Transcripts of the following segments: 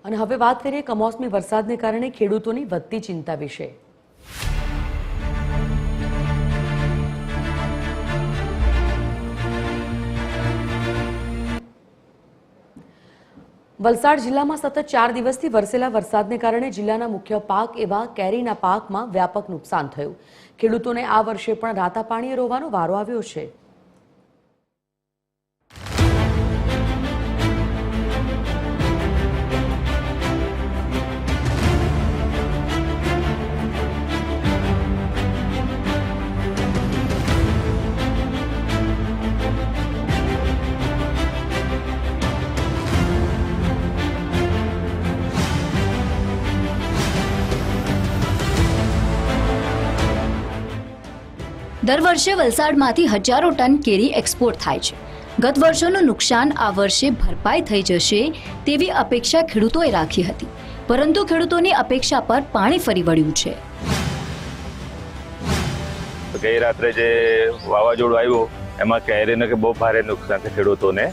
અને હવે વાત કરીએ કમોસમી વરસાદને કારણે ખેડૂતોની વધતી ચિંતા વિશે। વલસાડ જિલ્લામાં સતત 4 દિવસથી વરસેલા વરસાદને કારણે જિલ્લાના મુખ્ય પાક એવા કેરીના પાકમાં વ્યાપક નુકસાન થયું। ખેડૂતોને આ વર્ષે પણ રાતા પાણીએ રોવાનો વારો આવ્યો છે। દર વર્ષે વલસાડમાંથી હજારો ટન કેરી એક્સપોર્ટ થાય છે। ગત વર્ષોનું નુકસાન આ વર્ષે ભરપાઈ થઈ જશે તેવી અપેક્ષા ખેડૂતોએ રાખી હતી, પરંતુ ખેડૂતોની અપેક્ષા પર પાણી ફરી વળ્યું છે। ગઈ રાત્રે જે વાવાઝોડું આવ્યું એમાં કેરીને બહુ ભારે નુકસાન છે ખેડૂતોને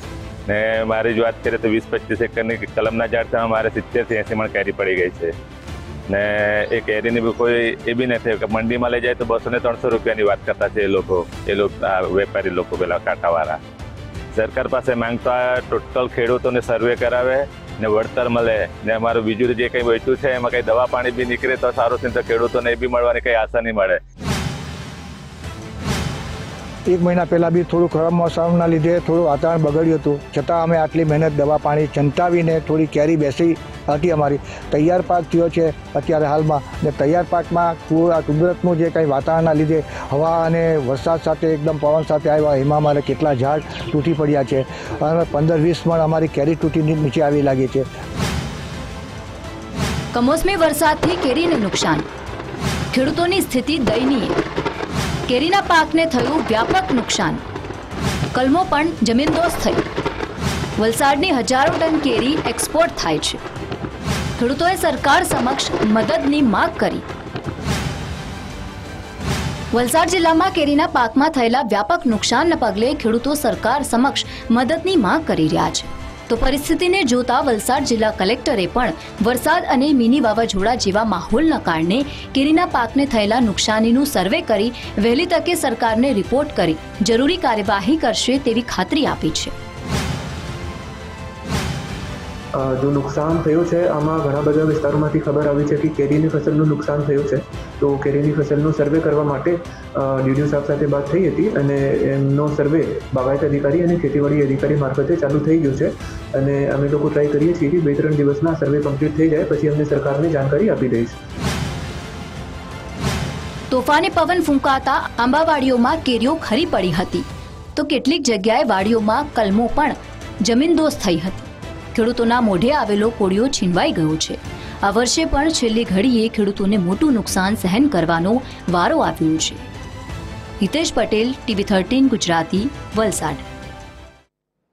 ને મારી જ વાત કરીએ તો 20-25 એકરની કલમના ઝાડમાં મારે 70-80 મણ કેરી પડી ગઈ છે ને એ કેરીની બી કોઈ એ બી નથી કે મંડીમાં લઈ જાય તો 200-300 રૂપિયાની વાત કરતા છે એ લોકો વેપારી લોકો પેલા કાંટાવાળા। સરકાર પાસે માંગતો આ ટોટલ ખેડૂતોને સર્વે કરાવે ને વળતર મળે ને અમારું બીજું જે કંઈ બચ્યું છે એમાં કંઈ દવા પાણી બી નીકળે તો સારું છે, તો ખેડૂતોને એ બી મળવાની કંઈ આશા નહીં મળે। એક મહિના પહેલાં બી થોડું ખરાબ મોસમના લીધે થોડું વાતાવરણ બગડ્યું હતું, છતાં અમે આટલી મહેનત દવા પાણી ચંતાવીને થોડી કેરી બેસી હતી અમારી। તૈયાર પાક થયો છે અત્યારે હાલમાં, ને તૈયાર પાકમાં કુદરતનું જે કંઈ વાતાવરણના લીધે હવા અને વરસાદ સાથે એકદમ પવન સાથે આવ્યા એમાં અમારે કેટલા ઝાડ તૂટી પડ્યા છે અને 15-20 મણ અમારી કેરી તૂટીને નીચે આવી લાગી છે। કમોસમી વરસાદથી કેરીને નુકસાન, ખેડૂતોની સ્થિતિ દયનીય। કેરીના પાકને થયું વ્યાપક નુકસાન, કલમો પણ જમીનદોસ્ત થઈ। વલસાડની હજારો ટન કેરી એક્સપોર્ટ થાય છે। ખેડૂતોએ સરકાર સમક્ષ મદદની માંગ કરી। વલસાડ જિલ્લામાં કેરીના પાકમાં થયેલા વ્યાપક નુકસાનના પગલે ખેડૂતો સરકાર સમક્ષ મદદની માંગ કરી રહ્યા છે। તો પરિસ્થિતિને જોતા વલસાડ જિલ્લા કલેક્ટરે પણ વરસાદ અને મિની વાવાઝોડા જેવા માહોલના કારણે કેરીના પાકને થયેલા નુકસાનીનું સર્વે કરી વહેલી તકે સરકારને રિપોર્ટ કરી જરૂરી કાર્યવાહી કરશે તેવી ખાતરી આપી છે। जो नुकसान થયું છે આમાં ઘણા બધા વિસ્તારોમાંથી ખબર આવી છે કે કેરીની ફસલનું નુકસાન થયું છે, તો કેરીની ફસલનો સર્વે કરવા માટે ડીડીઓ સાહેબ સાથે વાત થઈ હતી અને એમનો સર્વે બાગાયત અધિકારી અને ખેતીવાડી અધિકારી મારફતે ચાલુ થઈ ગયું છે અને અમે લોકો ટ્રાય કરીએ છીએ કે 2-3 દિવસમાં સર્વે કમ્પ્લીટ થઈ જાય પછી અમને સરકારને જાણકારી આપી દઈશું। તોફાની પવન ફૂંકાતા આંબાવાડીઓમાં કેરીઓ ખરી પડી હતી, તો કેટલીક જગ્યાએ વાડીઓમાં કલમો પણ જમીનદોસ્ત થઈ હતી। ખેડૂતોના મોઢે આવેલો કોળિયો છીનવાઈ ગયો છે। આ વર્ષે પણ છેલ્લી ઘડીએ ખેડૂતોને મોટું નુકસાન સહન કરવાનો વારો આવ્યો છે। હિતેશ પટેલ, TV 13 ગુજરાતી, વલસાડ।